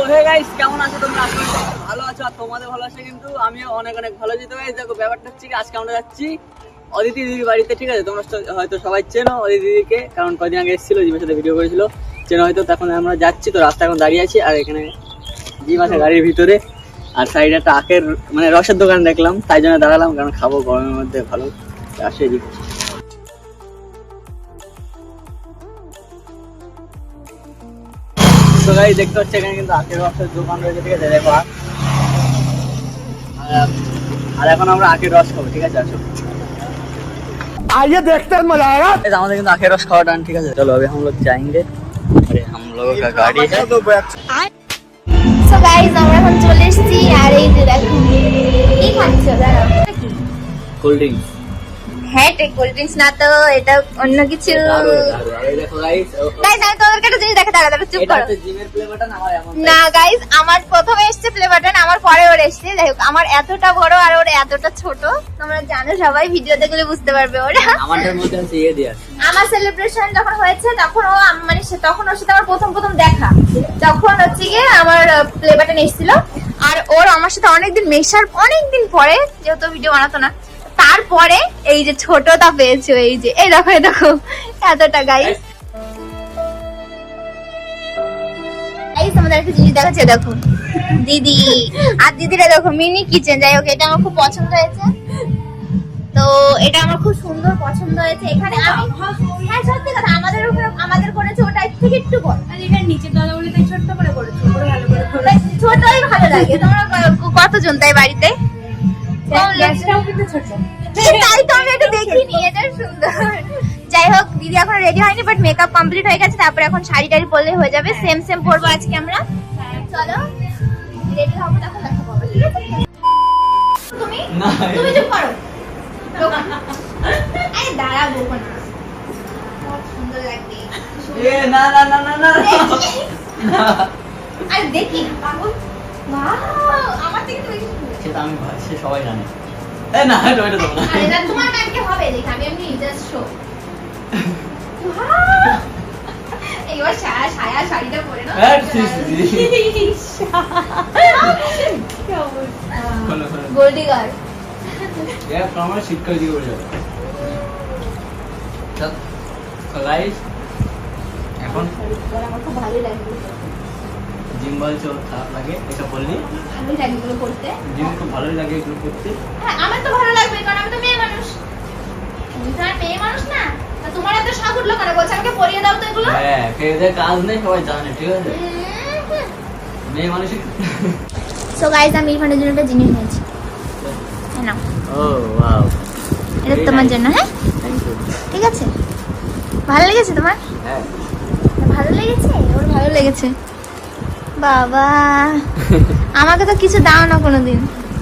Hey guys, কেমন আছো তোমরা? আশা করি ভালো আছো আর তোমাদের ভালো আছে, কিন্তু আমিও অনেক অনেক ভালো আছি। তো গাইস দেখো, ব্যাপারটা হচ্ছে কি, আজকে আমরা যাচ্ছি অদিতি দিদির বাড়িতে। ঠিক আছে, তোমরা হয়তো সবাই চেনো অদিতি দিদিকে, কারণ কদিন আগে এসেছিল, জিমের সাথে ভিডিও করেছিল, চেনো হয়তো। তখন আমরা যাচ্ছি, তো রাস্তা এখন দাঁড়িয়ে আছি, আর এখানে জিম আছে গাড়ির ভিতরে, আর সাইডে একটা আখের মানে রসের দোকান দেখলাম, তাই জন্য দাঁড়ালাম, কারণ খাবো গরমের মধ্যে, ভালো আসে এদিকে। তো গাইস দেখতে হচ্ছে এখানে কিন্তু আখের রসের দোকান রয়েছে। ঠিক আছে, দেখো আর এখন আমরা আখের রস খাবো। ঠিক আছে, আসো आइए देखते हैं मजा आएगा। আমাদের কিন্তু আখের রস খাওয়া টান। ঠিক আছে, চলো अभी हम लोग जाएंगे। अरे हम लोगों का गाड़ी है। সো গাইস, আমরা এখন চলে এসেছি, আর এই যে দেখো কি খাচ্ছো দাঁড়াও। Cold drinks. হ্যাঁ, এটা কোল্ড ড্রিঙ্কস না তো, এটা অন্য কিছু। দেখো গাইস, গাইস আমি তোমাদেরকে একটা জিনিস দেখা, দাঁড়াও চুপ এটা করো। হচ্ছে জিমের প্লে বাটন, আমার এমন না গাইস, আমার প্রথমে এসেছে প্লে বাটন, আমার পরে ওর এসেছে। যাই হোক, আমার এতটা বড় আর ওর এতটা ছোট, তোমরা জানো, সবাই ভিডিও দেখলে বুঝতে পারবে। ওরা আমাদের মধ্যে আছে ইয়ে দিয়া। আমার সেলিব্রেশন যখন হয়েছে তখন ও মানে তখন ওর সাথে আমার প্রথম দেখা, তখন হচ্ছে গিয়ে আমার প্লে বাটন এসেছিল, আর ওর আমার সাথে অনেকদিন মেশার অনেকদিন পরে, যেহেতু ভিডিও বানাতো না, তারপরে এই যে ছোটটা পেয়েছো, এই যে এই দেখো এতটা। গাইস আমাদের একটা জিনিস দেখাচ্ছে, দেখো দিদি, আর দিদিরা দেখো মিনি কিচেন। যাই হোক, এটা আমার খুব পছন্দ হয়েছে, তো এটা আমার খুব সুন্দর পছন্দ হয়েছে। এখানে আমি হ্যাঁ সত্যি কথা, আমাদের করেছে ওটা এর থেকে একটু বড়, মানে এটা নিচে তলাগুলি তাই ছোট্ট করে করেছে, পুরো ভালো করে করে। ছোটই ভালো লাগে। তোমরা কতজন তাই বাড়িতে? গ্যাসটাও কিন্তু ছোট। তাই তো আমি এটা দেখিনি, এটা সুন্দর। যাই হোক, দিদি এখন রেডি হয়নি, বাট মেকআপ কমপ্লিট হয়ে গেছে। তারপরে এখন শাড়ি টাড়ি পরলে হয়ে যাবে। সেম পরবো আজকে আমরা। চলো রেডি হবো, তখন দেখা পাবো। ঠিক আছে, তুমি চুপ করো। আরে দাঁড়াবো না, খুব সুন্দর লাগবে। এ না না না না না আরে দেখি না পাগল। ওয়াও, আমার থেকে তো বেশি সুন্দর। সেটা আমি সে সবাই জানে। এ না, টমেটো দাও না। আরে না, তোমার কালকে হবে, দেখি আমি এমনি জাস্ট শো। এইবার শাড়িটা পরে নাও। গোল্ডি গার্ল। আমার শীতকাল দিয়ে পড়ে যাবে। গাইস এখন আমার খুব ভালোই লাগবে। জিম বলছে ওর খারাপ লাগে, এটা বললি? ভালোই লাগে এগুলো করতে। জিম খুব ভালোই লাগে এগুলো করতে। হ্যাঁ, আমার তো ভালো লাগবে, কারণ আমি তো মেয়ে মানুষ। তুমি তো আর মেয়ে মানুষ না, তা তোমার এত শখ উঠলো কেন? বলছে আমাকে পরিয়ে দাও তো এগুলো। হ্যাঁ, খেয়ে কাজ নেই, সবাই জানে। ঠিক আছে, মেয়ে মানুষ। সো গাইস, আমি ইরফানের জন্য একটা জিনিস নিয়েছি। নাও, ও ওয়াও, এটা তোমার জন্য। হ্যাঁ থ্যাংক ইউ। ঠিক আছে, ভালো লেগেছে তোমার? হ্যাঁ, ভালো লেগেছে, ওর ভালো লেগেছে। বাবা, আমাকে তো কিছু দাও না কোনোদিন।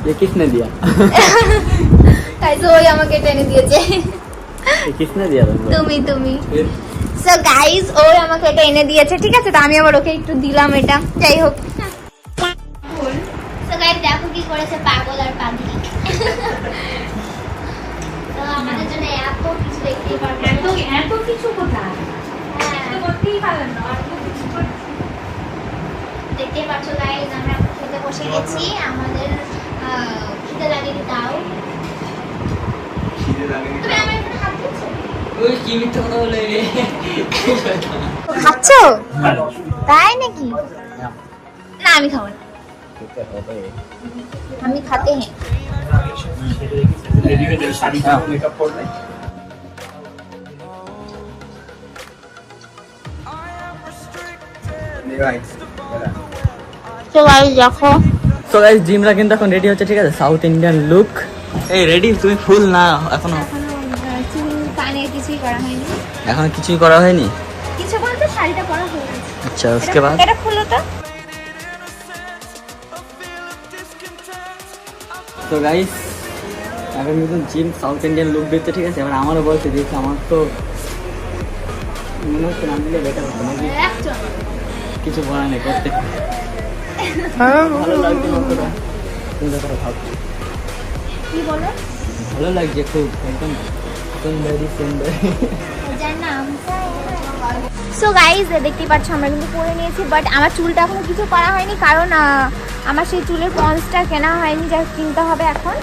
ये किसने दिया? তাই তো ওই আমাকে টেনে দিয়েছে। ये किसने दिया तुमको? তুমি। সো গাইস, ওই আমাকে এটা এনে দিয়েছে। ঠিক আছে, তো আমি আবার ওকে একটু দিলাম এটা। যাই হোক, সো গাইস দেখো কি করেছে পাগল আর পাগলি। তো আমাদের জন্য এত কিছু দেখতেই পারবে। এত কিছু কোথায়? হ্যাঁ, করতেই পারলাম না, আর কিছু করতে। দেখতেই পাচ্ছ গাইস, আমরা খেতে বসে গেছি। আমাদের খিদে লাগেনি তাও। তুমি আমার এখানে হাত দিচ্ছ? ওই কি মিথ্যা কথা বলে। খাচ্ছ? তাই নাকি? না, আমি খাবো না। আমি খাতে হ্যাঁ। তো গাইস দেখো, তো গাইস জিমরা কিন্তু এখন রেডি হচ্ছে। ঠিক আছে, সাউথ ইন্ডিয়ান লুক। এই রেডি? তুমি ফুল না এখনো? চুল কানে কিছুই করা হয়নি। এখনো কিছুই করা হয়নি? কিছু বলতে শাড়িটা পরা হয়ে গেছে। আচ্ছা, उसके बाद এটা খুলো তো। তো গাইস এখন কিন্তু জিম সাউথ ইন্ডিয়ান লুক দিচ্ছে। ঠিক আছে, এবার আমারও বলতে দিয়েছে, আমার তো মনে হচ্ছে না দিলে বেটার হতো নাকি। কিছু বলা নেই, করতে ভালো লাগছে অতটা। সুন্দর করে ভাবছি, কি বলো? ভালো লাগছে খুব, একদম সুন্দরী সুন্দর। সো গাইজ দেখতেই পাচ্ছ আমরা কিন্তু করে নিয়েছি, বাট আমার চুলটা এখনো কিছু করা হয়নি কারণ আমার সেই চুলের পন্সটা কেনা হয়নি, যা কিনতে হবে এখন।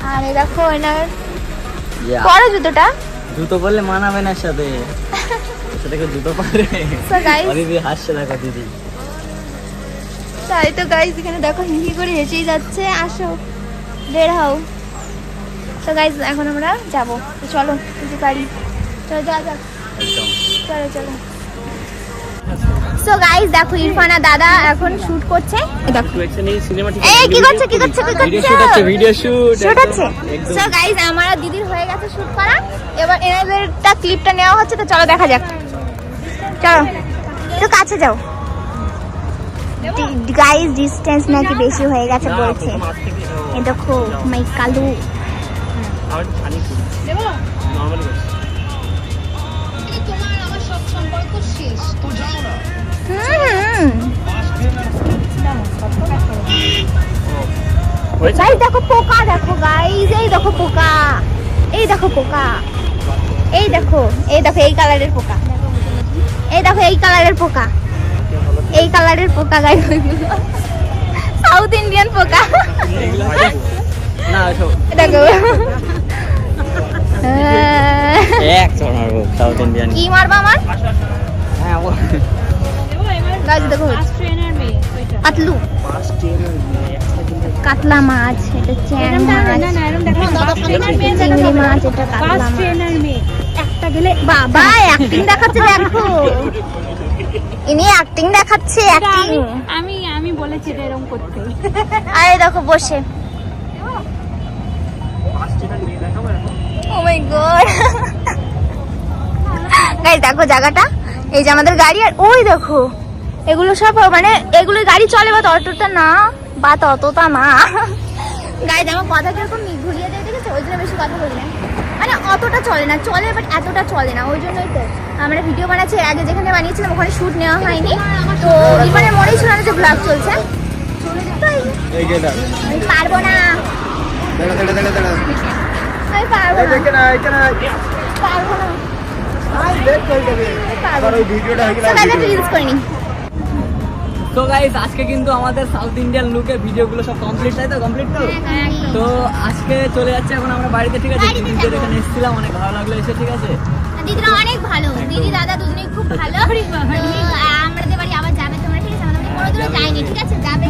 আর এই দেখো এনার পরো জুতোটা, জুতো বললে মানাবে না সাথে সাথে জুতো পারে। সো গাইজ দিদি হাসছে দেখো দিদি। তাই তো গাইজ এখানে দেখো হিহি করে হেসেই যাচ্ছে। আসো বের হও। তো গাইজ এখন আমরা যাবো, তো চলো কিছু গাড়ি, চলো যা যাক, চলো চলো। সো গাইজ দেখো ইরফান আর দাদা এখন শুট করছে। দেখো এই কি করছে কি করছে কি করছে, ভিডিও শুট শুট হচ্ছে। সো গাইজ আমার আর দিদির হয়ে গেছে শুট করা, এবার এনাদেরটা ক্লিপটা নেওয়া হচ্ছে, তো চলো দেখা যাক। চলো একটু কাছে যাও। গাইজ ডিস্টেন্স নাকি বেশি হয়ে গেছে বলছে। এই দেখো মাই কালু। গাইজ দেখো পোকা, দেখো গাইজ এই দেখো পোকা, এই দেখো পোকা, এই দেখো এই দেখো এই কালারের পোকা, এই দেখো এই কালারের পোকা, এই কালারের পোকা গাইজ, সাউথ ইন্ডিয়ান পোকা। না দেখো এক মারবো সাউথ ইন্ডিয়ান। কি মারবা আমার? হ্যাঁ গাইজ দেখো ট্রেনার মেয়ে ওইটা। পাতলু কাতলা মাছ, এটা চ্যাং মাছ, না না এরকম দেখো ট্রেনার মেয়ে চিংড়ি মাছ, এটা কাতলা মাছ। ট্রেনার মেয়ে একটা গেলে বাবা অ্যাক্টিং দেখাচ্ছে দেখো, ইনি অ্যাক্টিং দেখাচ্ছে অ্যাক্টিং। আমি আমি বলেছি এটা এরকম করতে। আরে দেখো বসে, ও মাই গড। গাইস দেখো জায়গাটা, এই যে আমাদের গাড়ি, আর ওই দেখো এগুলো সব মানে এগুলো গাড়ি চলে বা অটোটা না বা ততটা না। গাইস আমার কথা কিরকম ঘুরিয়ে দেয় দেখেছো, ওই জন্য বেশি কথা বলি না, মানে অতটা চলে না, চলে বাট এতটা চলে না, ওই জন্যই তো আমরা ভিডিও বানাচ্ছি। এর আগে যেখানে বানিয়েছিলাম ওখানে শুট নেওয়া হয়নি, তো মানে মনেই ছিল না যে ব্লগ চলছে। আমি পারবো না, আমি পারবো না, পারবো না। রিলস করিনি। তো গাইস আজকে কিন্তু আমাদের সাউথ ইন্ডিয়ান লুকে ভিডিওগুলো সব কমপ্লিট, তাই তো কমপ্লিট তো। তো আজকে চলে যাচ্ছে এখন আমরা বাড়িতে, ঠিক আছে। দিদিদের এখানে এসেছিলাম, অনেক ভালো লাগলো এসে, ঠিক আছে। দিদিরা অনেক ভালো, দিদি দাদা দুজনেই খুব ভালো। আমাদের বাড়ি আবার যাবে তোমরা, ঠিক আছে, আমাদের বাড়ি কোনোদিনও যায়নি, ঠিক আছে, যাবে